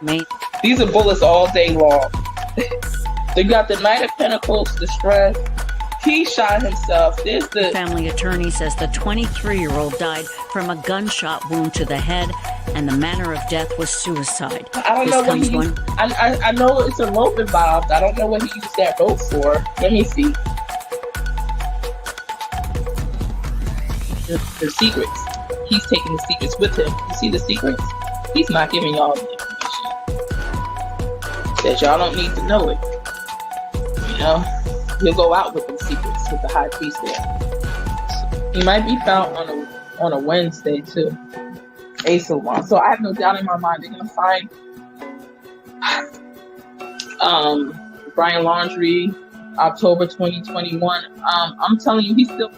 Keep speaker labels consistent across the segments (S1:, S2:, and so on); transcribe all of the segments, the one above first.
S1: May
S2: These are bullets all day long. They got the Knight of Pentacles, the stress. He shot himself. There's the
S1: family attorney says the 23-year-old died from a gunshot wound to the head, and the manner of death was suicide.
S2: I don't
S1: This
S2: know what
S1: comes
S2: he
S1: one.
S2: used. I know it's a rope involved. I don't know what he used that rope for. Let me see. The secrets. He's taking the secrets with him. You see the secrets? He's not giving y'all the information. Says y'all don't need to know it. You know? He'll go out with the secrets with the high priest there. He might be found on a Wednesday too. Ace of Wands. So I have no doubt in my mind they're gonna find Brian Laundrie, October 2021. I'm telling you, he's still.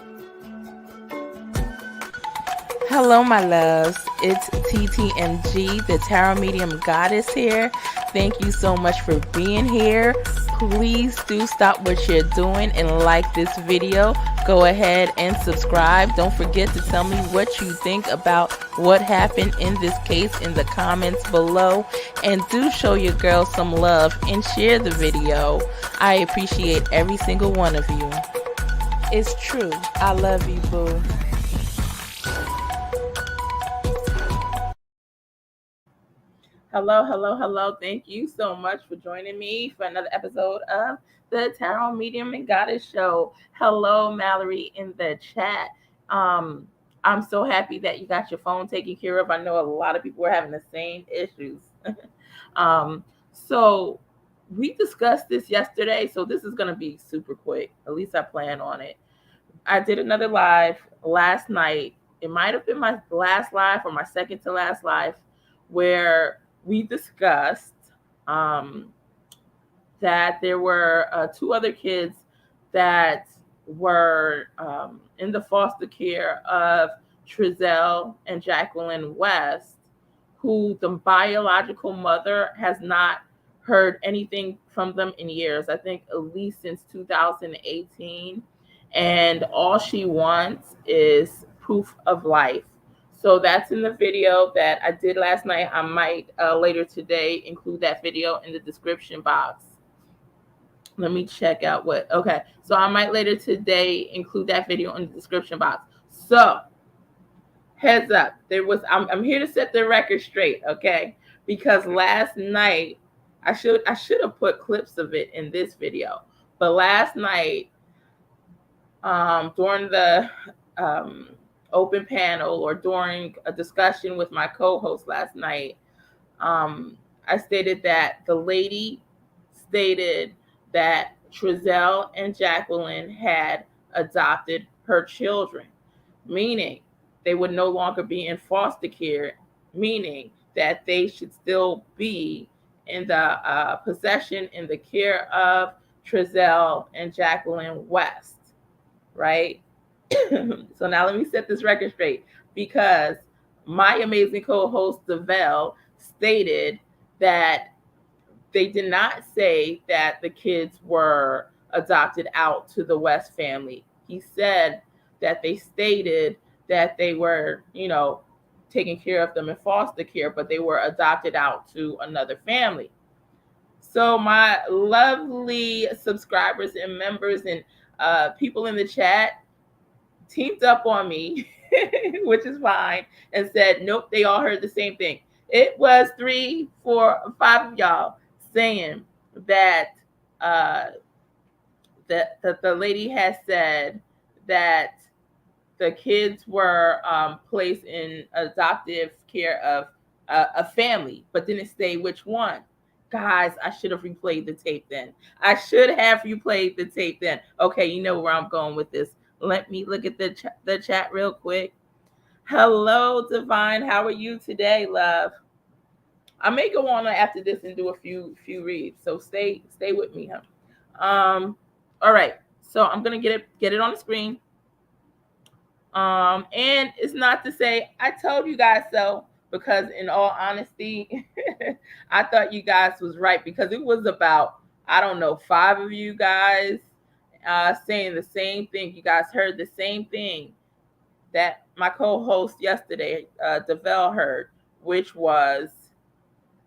S3: Hello, my loves. It's TTMG, the Tarot Medium Goddess here. Thank you so much for being here. Please do stop what you're doing and like this video. Go ahead and subscribe. Don't forget to tell me what you think about what happened in this case in the comments below. And do show your girl some love and share the video. I appreciate every single one of you. It's true. I love you, boo. Hello. Thank you so much for joining me for another episode of the Tarot Medium and Goddess Show. Hello, Mallory in the chat. I'm so happy that you got your phone taken care of. I know a lot of people are having the same issues. So we discussed this yesterday, so this is going to be super quick. At least I plan on it. I did another live last night. It might have been my last live or my second to last live, where we discussed that there were 2 other kids that were in the foster care of Trezell and Jacqueline West, who the biological mother has not heard anything from them in years. I think at least since 2018. And all she wants is proof of life. So that's in the video that I did last night. I might later today include that video in the description box. Let me check out what. Okay, so I might later today include that video in the description box. So heads up, I'm here to set the record straight, okay? Because last night I should have put clips of it in this video, but last night during the open panel or during a discussion with my co-host last night, I stated that the lady stated that Trezell and Jacqueline had adopted her children, meaning they would no longer be in foster care, meaning that they should still be in the possession, in the care of Trezell and Jacqueline West, right? So now let me set this record straight, because my amazing co-host Trezell stated that they did not say that the kids were adopted out to the West family. He said that they stated that they were, taking care of them in foster care, but they were adopted out to another family. So my lovely subscribers and members and people in the chat teamed up on me, which is fine, and said, nope, they all heard the same thing. It was 3, 4, 5 of y'all saying that the lady has said that the kids were placed in adoptive care of a family, but didn't say which one. Guys, I should have replayed the tape then. Okay, you know where I'm going with this. Let me look at the chat real quick. Hello, Divine. How are you today, love? I may go on after this and do a few reads, so stay with me, huh? All right. So I'm gonna get it on the screen. And it's not to say I told you guys so, because in all honesty, I thought you guys was right, because it was about, I don't know, 5 of you guys saying the same thing. You guys heard the same thing that my co-host yesterday, Trezell, heard, which was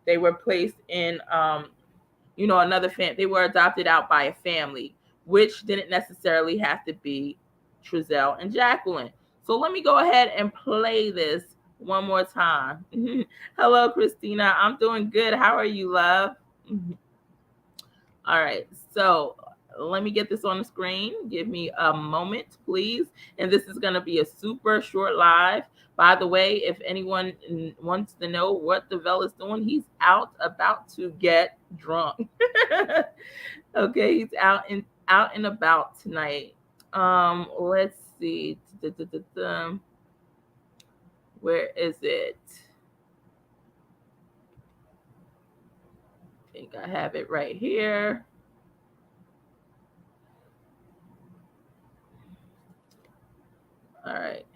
S3: they were placed in, another they were adopted out by a family, which didn't necessarily have to be Trezell and Jacqueline. So let me go ahead and play this one more time. Hello, Christina. I'm doing good. How are you, love? All right. So let me get this on the screen. Give me a moment, please. And this is going to be a super short live. By the way, if anyone wants to know what DeVell is doing, he's out about to get drunk. Okay, he's out and about tonight. Let's see. Where is it? I think I have it right here. All right.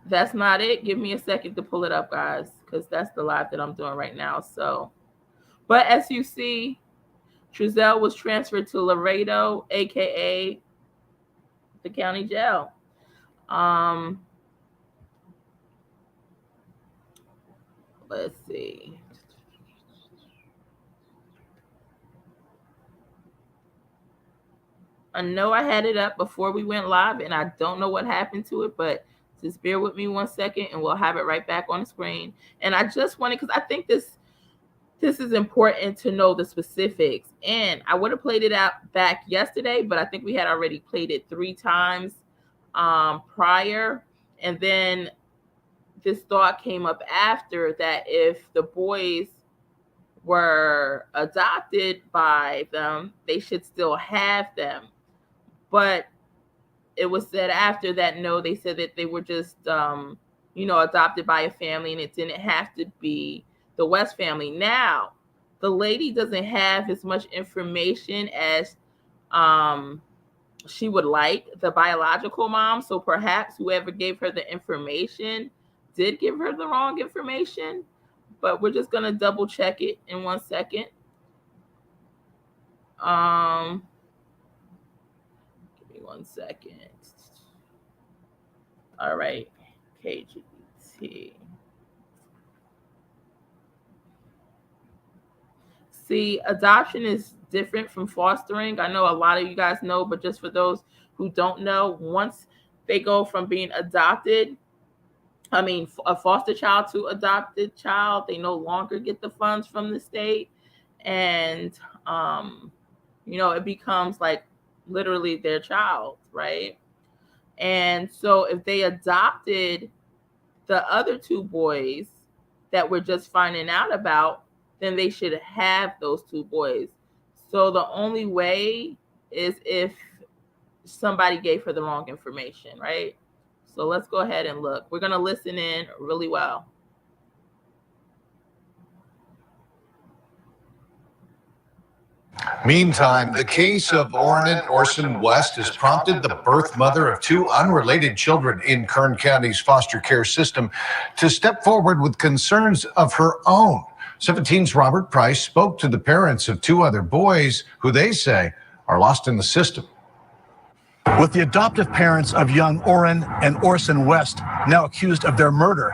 S3: That's not it. Give me a second to pull it up, guys, because that's the live that I'm doing right now. So, but as you see, Trezell was transferred to Laredo, aka the county jail. Let's see. I know I had it up before we went live, and I don't know what happened to it, but just bear with me one second, and we'll have it right back on the screen. And I just wanted, because I think this is important to know the specifics. And I would have played it out back yesterday, but I think we had already played it 3 times prior. And then this thought came up after that if the boys were adopted by them, they should still have them. But it was said after that, no, they said that they were just, adopted by a family, and it didn't have to be the West family. Now, the lady doesn't have as much information as she would like, the biological mom. So perhaps whoever gave her the information did give her the wrong information, but we're just going to double check it in 1 second. Give me 1 second. All right, KGT. See, adoption is different from fostering. I know a lot of you guys know, but just for those who don't know, once they go from being adopted, a foster child to adopted child, they no longer get the funds from the state. And, it becomes like literally their child, right? And so if they adopted the other 2 boys that we're just finding out about, then they should have those 2 boys. So the only way is if somebody gave her the wrong information, right? So let's go ahead and look. We're going to listen in really well.
S4: Meantime, the case of Orrin Orson West has prompted the birth mother of 2 unrelated children in Kern County's foster care system to step forward with concerns of her own. 17's Robert Price spoke to the parents of 2 other boys who they say are lost in the system.
S5: With the adoptive parents of young Orrin and Orson West now accused of their murder,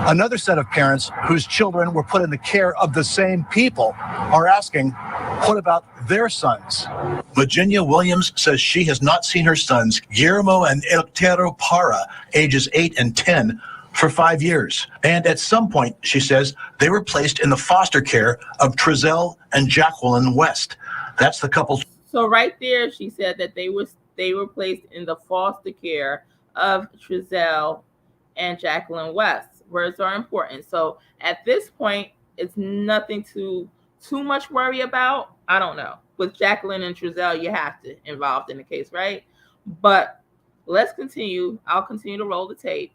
S5: another set of parents whose children were put in the care of the same people are asking, what about their sons? Virginia Williams says she has not seen her sons, Guillermo and Eltero Parra, ages 8 and 10, for 5 years. And at some point, she says, they were placed in the foster care of Trezell and Jacqueline West. That's the couple.
S3: So right there, she said that they were placed in the foster care of Trezell and Jacqueline West. Words are important. So at this point, it's nothing too much worry about. I don't know. With Jacqueline and Trezell, you have to involved in the case, right? But let's continue. I'll continue to roll the tape.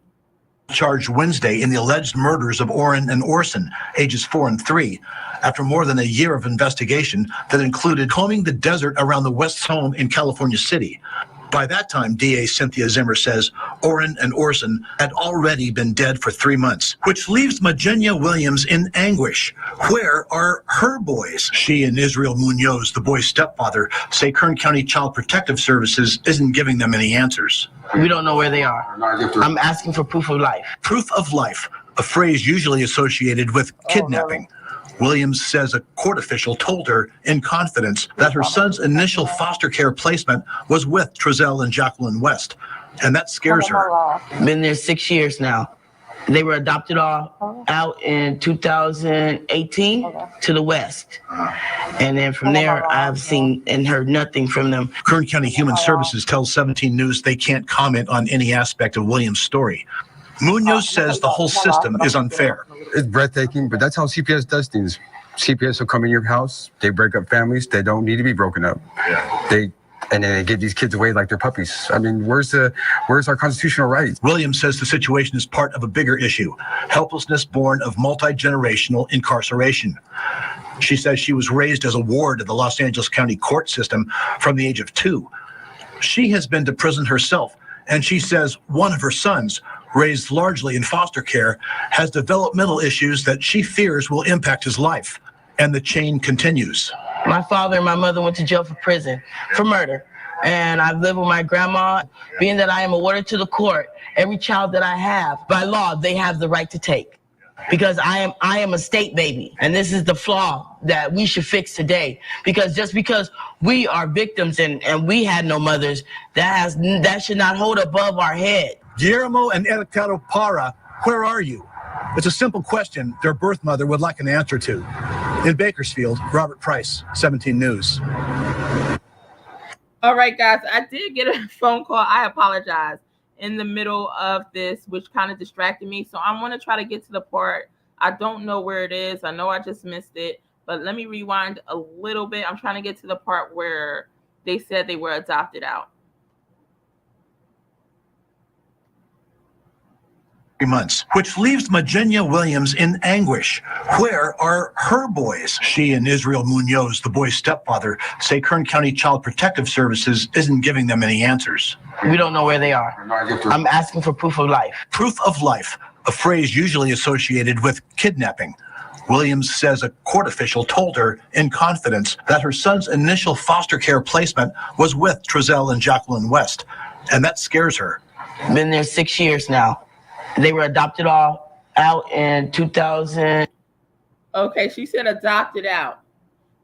S5: Charged Wednesday in the alleged murders of Orrin and Orson, ages 4 and 3, after more than a year of investigation that included combing the desert around the West's home in California City. By that time, DA Cynthia Zimmer says Orrin and Orson had already been dead for 3 months, which leaves Virginia Williams in anguish. Where are her boys? She and Israel Munoz, the boy's stepfather, say Kern County Child Protective Services isn't giving them any answers.
S6: We don't know where they are. I'm asking for proof of life.
S5: Proof of life, a phrase usually associated with kidnapping. Williams says a court official told her in confidence that her son's initial foster care placement was with Trezell and Jacqueline West, and that scares her.
S6: Been there 6 years now. They were adopted all out in 2018 to the West. And then from there, I've seen and heard nothing from them.
S5: Kern County Human Services tells 17 News they can't comment on any aspect of Williams' story. Munoz says the whole system is unfair.
S7: It's breathtaking, but that's how CPS does things. CPS will come in your house, they break up families, they don't need to be broken up. And then they give these kids away like they're puppies. I mean, where's our constitutional rights?
S5: Williams says the situation is part of a bigger issue, helplessness born of multi-generational incarceration. She says she was raised as a ward of the Los Angeles County court system from the age of 2. She has been to prison herself, and she says one of her sons, raised largely in foster care, has developmental issues that she fears will impact his life. And the chain continues.
S6: My father and my mother went to jail for murder. And I've lived with my grandma. Being that I am a warden to the court, every child that I have, by law, they have the right to take. Because I am a state baby. And this is the flaw that we should fix today. Because just because we are victims and we had no mothers, that should not hold above our head.
S5: Guillermo and Ericado Para, where are you? It's a simple question their birth mother would like an answer to. In Bakersfield, Robert Price, 17 News.
S3: All right, guys, I did get a phone call. I apologize in the middle of this, which kind of distracted me. So I'm going to try to get to the part. I don't know where it is. I know I just missed it, but let me rewind a little bit. I'm trying to get to the part where they said they were adopted out.
S5: Months, which leaves Magenia Williams in anguish. Where are her boys? She and Israel Munoz, the boy's stepfather, say Kern County Child Protective Services isn't giving them any answers.
S6: We don't know where they are. I'm asking for proof of life.
S5: Proof of life, a phrase usually associated with kidnapping. Williams says a court official told her in confidence that her son's initial foster care placement was with Trezell and Jacqueline West, and that scares her.
S6: Been there 6 years now. They were adopted all out in 2000.
S3: Okay, she said adopted out,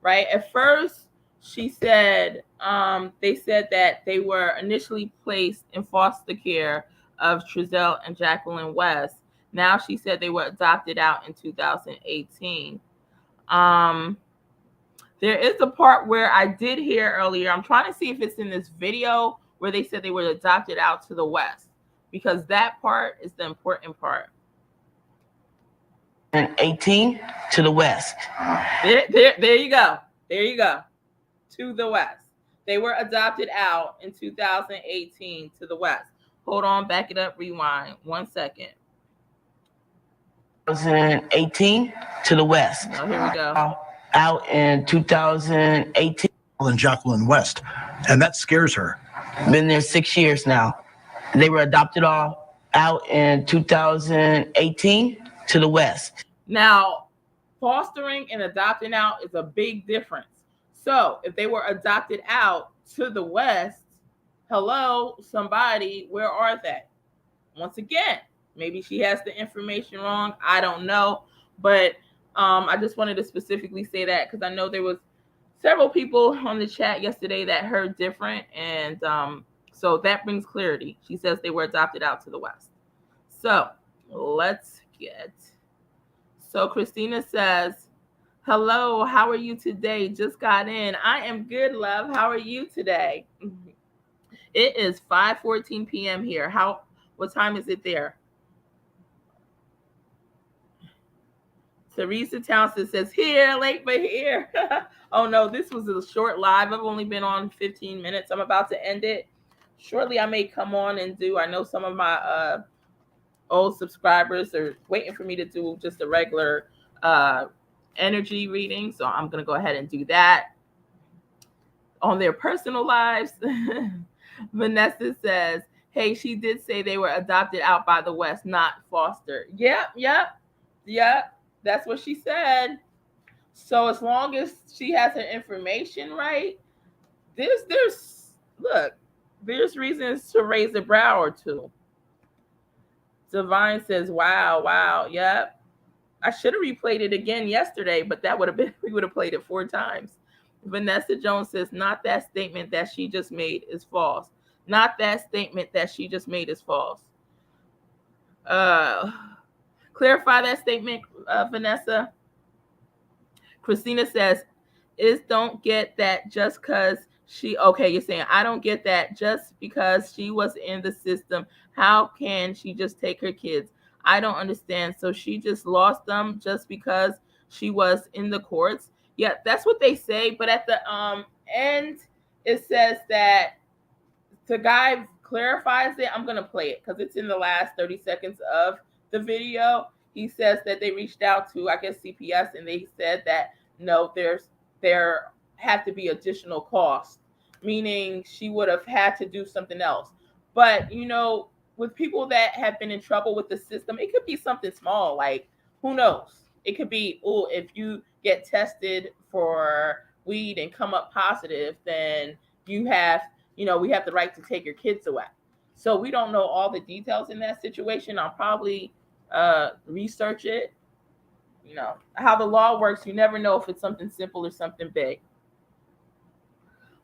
S3: right? At first, she said they said that they were initially placed in foster care of Trezell and Jacqueline West. Now she said they were adopted out in 2018. There is a part where I did hear earlier. I'm trying to see if it's in this video where they said they were adopted out to the West. Because that part is the important part.
S6: And 18 to the West.
S3: There you go. There you go. To the West. They were adopted out in 2018 to the West. Hold on, back it up, rewind. 1 second.
S6: 2018 to the West.
S3: Oh, here we go.
S6: Out in 2018.
S5: And Jacqueline West, and that scares her.
S6: Been there 6 years now. They were adopted all out in 2018 to the West.
S3: Now, fostering and adopting out is a big difference. So if they were adopted out to the West, hello, somebody, where are they? Once again, maybe she has the information wrong. I don't know. But I just wanted to specifically say that because I know there was several people on the chat yesterday that heard different. And so that brings clarity. She says they were adopted out to the West. So let's get. So Christina says, hello, how are you today? Just got in. I am good, love. How are you today? It is 5:14 p.m. here. What time is it there? Teresa Townsend says, here, late but here. Oh no, this was a short live. I've only been on 15 minutes. I'm about to end it. Shortly, I may come on and I know some of my old subscribers are waiting for me to do just a regular energy reading. So I'm going to go ahead and do that on their personal lives. Vanessa says, hey, she did say they were adopted out by the West, not fostered. Yep. That's what she said. So as long as she has her information right, there's reasons to raise a brow or two. Divine says, wow. Yep. I should have replayed it again yesterday, but that would have been, we would have played it 4 times. Vanessa Jones says, not that statement that she just made is false. Not that statement that she just made is false. Clarify that statement, Vanessa. Christina says, don't get that just because she, okay, you're saying, I don't get that just because she was in the system. How can she just take her kids? I don't understand. So she just lost them just because she was in the courts. Yeah, that's what they say. But at the end, it says that the guy clarifies it. I'm going to play it because it's in the last 30 seconds of the video. He says that they reached out to, I guess, CPS, and they said that, no, there have to be additional costs, meaning she would have had to do something else. But, you know, with people that have been in trouble with the system, it could be something small, like, who knows? It could be, oh, if you get tested for weed and come up positive, then you have, you know, we have the right to take your kids away. So we don't know all the details in that situation. I'll probably research it. You know, how the law works, you never know if it's something simple or something big.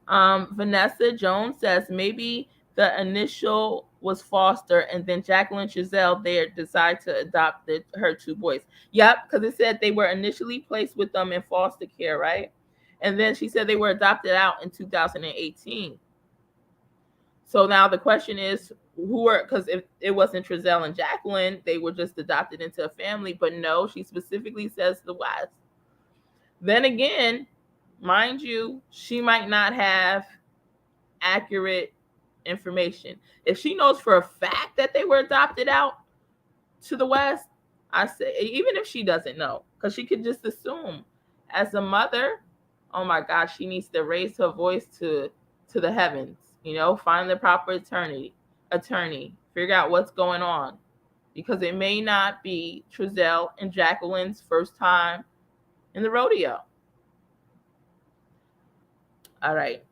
S3: Vanessa Jones says maybe the initial was foster, and then Jacqueline Trezell there decided to adopt her 2 boys. Yep, because it said they were initially placed with them in foster care, right? And then she said they were adopted out in 2018. So now the question is, who are, because if it wasn't Trezell and Jacqueline, they were just adopted into a family. But no, she specifically says the West. Then again, mind you, she might not have accurate information. If she knows for a fact that they were adopted out to the West, I say, even if she doesn't know, because she could just assume. As a mother, oh my gosh, she needs to raise her voice to the heavens, you know, find the proper attorney, figure out what's going on, because it may not be Trezell and Jacqueline's first time in the rodeo. All right.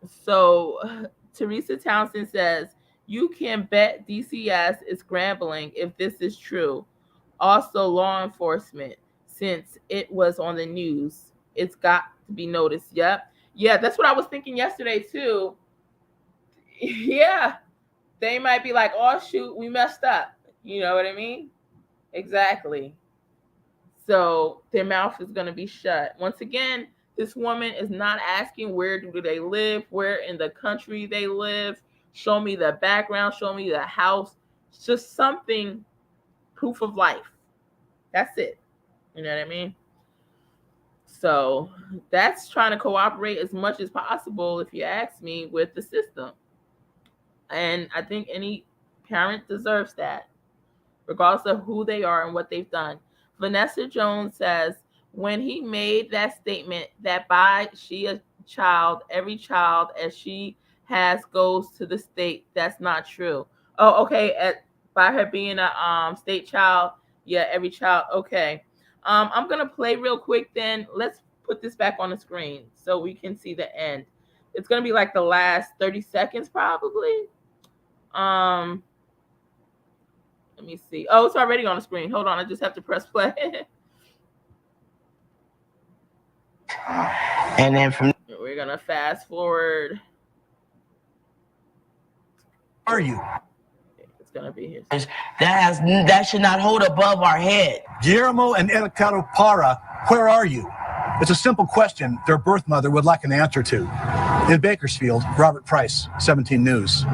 S3: So Teresa Townsend says, you can bet DCS is scrambling if this is true. Also, law enforcement, since it was on the news, it's got to be noticed. Yep. Yeah, that's what I was thinking yesterday too. Yeah, they might be like, oh, shoot, we messed up. You know what I mean? Exactly. So their mouth is going to be shut. Once again, this woman is not asking where do they live, where in the country they live. Show me the background. Show me the house. It's just something, proof of life. That's it. You know what I mean? So that's trying to cooperate as much as possible, if you ask me, with the system. And I think any parent deserves that, regardless of who they are and what they've done. Vanessa Jones says, when he made that statement that by she a child, every child as she has goes to the state, that's not true. Oh, okay. By her being a state child, yeah, every child. Okay. I'm gonna play real quick. Then let's put this back on the screen so we can see the end. It's gonna be like the last 30 seconds, probably. Let me see. Oh, it's already on the screen. Hold on, I just have to press play.
S6: And then from
S3: we're gonna fast forward.
S5: Are you?
S3: It's gonna be his.
S6: that should not hold above our head.
S5: Guillermo and Elcaro Para, where are you? It's a simple question their birth mother would like an answer to. In Bakersfield, Robert Price, 17 News.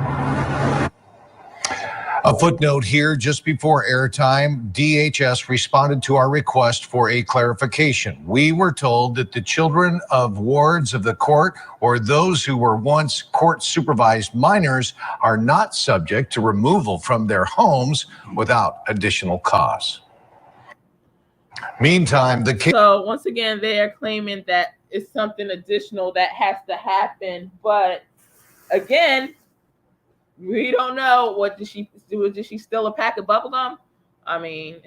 S4: A footnote here, just before airtime, DHS responded to our request for a clarification. We were told that the children of wards of the court or those who were once court-supervised minors are not subject to removal from their homes without additional cause. Meantime,
S3: So once again, they are claiming that it's something additional that has to happen. But again, we don't know. What did she do? Did she steal a pack of bubblegum? I mean,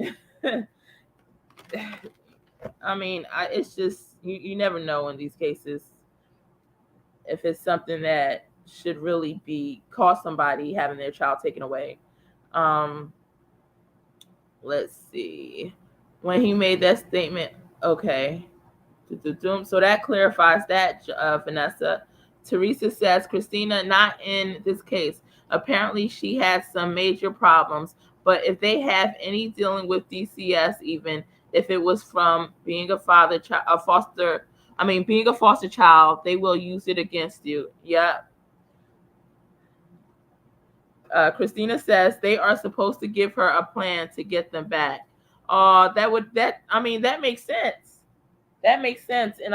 S3: it's just, you never know in these cases if it's something that should really be cost somebody having their child taken away. Let's see. when he made that statement. Okay. So that clarifies that, Vanessa. Teresa says, Christina, not in this case. Apparently, she has some major problems, but if they have any dealing with DCS, even if it was from being a foster child, they will use it against you. Yep. Christina says they are supposed to give her a plan to get them back. That makes sense. That makes sense. And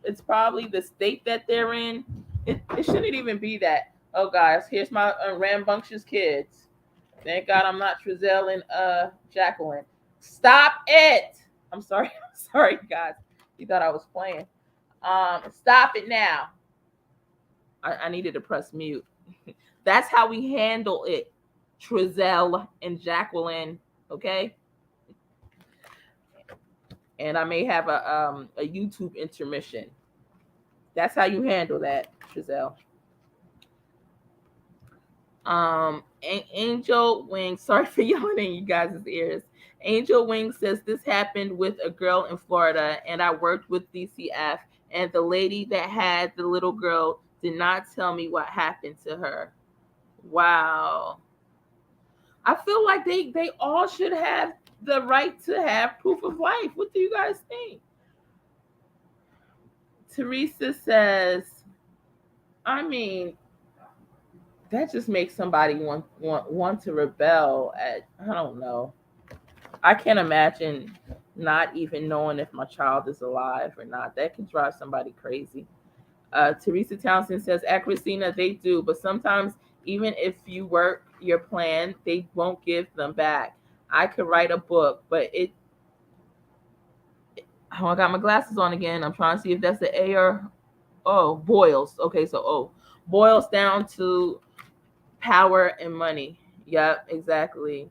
S3: it's probably the state that they're in. It shouldn't even be that. Oh, guys, here's my rambunctious kids. Thank God I'm not Trezell and Jacqueline. Stop it. I'm sorry, guys. You thought I was playing. Stop it now. I needed to press mute. That's how we handle it, Trezell and Jacqueline. Okay. And I may have a YouTube intermission. That's how you handle that, Trezell. Angel Wing, sorry for yelling in you guys' ears. Angel Wing says this happened with a girl in Florida, and I worked with DCF, and the lady that had the little girl did not tell me what happened to her. Wow. I feel like they all should have the right to have proof of life. What do you guys think? Teresa says, I mean, that just makes somebody want to rebel at, I don't know. I can't imagine not even knowing if my child is alive or not. That can drive somebody crazy. Teresa Townsend says, at Christina, they do, but sometimes even if you work your plan, they won't give them back. I could write a book, but I got my glasses on again. I'm trying to see if that's the A or O. Boils. Okay, so O. Boils down to power and money. Yep, exactly.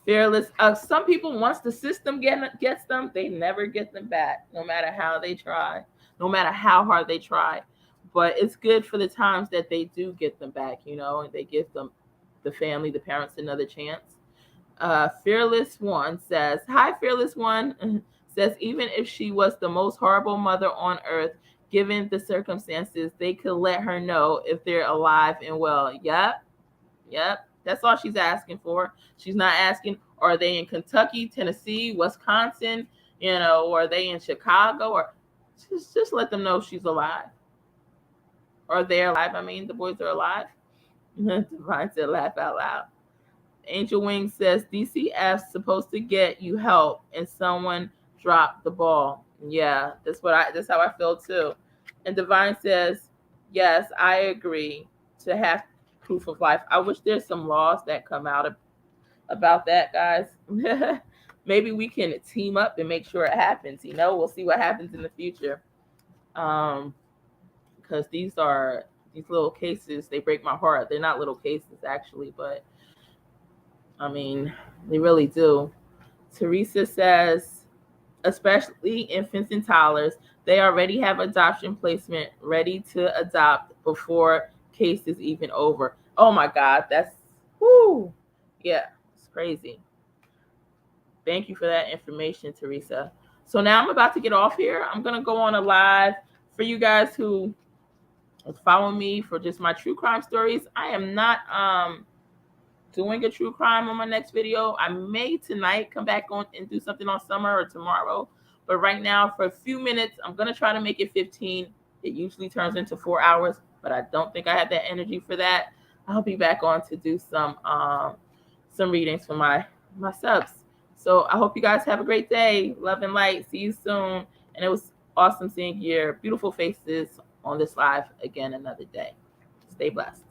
S3: Fearless. Some people, once the system gets them, they never get them back, no matter how they try, no matter how hard they try. But it's good for the times that they do get them back, and they give them, the family, the parents, another chance. Fearless One says, hi, Fearless One. Says, even if she was the most horrible mother on earth, given the circumstances, they could let her know if they're alive and well. Yep. That's all she's asking for. She's not asking, are they in Kentucky, Tennessee, Wisconsin, or are they in Chicago? Or just let them know she's alive. Or they're alive. I mean, the boys are alive. Divine said, laugh out loud. Angel Wing says, DCF's supposed to get you help, and someone dropped the ball. Yeah, that's how I feel too. And Divine says, yes, I agree to have proof of life. I wish there's some laws that come out about that, guys. Maybe we can team up and make sure it happens. We'll see what happens in the future. Because these little cases, they break my heart. They're not little cases, actually, but I mean, they really do. Teresa says, especially infants and toddlers, they already have adoption placement ready to adopt before case is even over. Oh my God, that's, whoo. Yeah, it's crazy. Thank you for that information, Teresa. So now I'm about to get off here. I'm going to go on a live for you guys who follow me for just my true crime stories. I am not doing a true crime on my next video. I may tonight come back on and do something on Summer or tomorrow. But right now, for a few minutes, I'm going to try to make it 15. It usually turns into 4 hours, but I don't think I have that energy for that. I'll be back on to do some readings for my subs. So I hope you guys have a great day. Love and light. See you soon. And it was awesome seeing your beautiful faces on this live again another day. Stay blessed.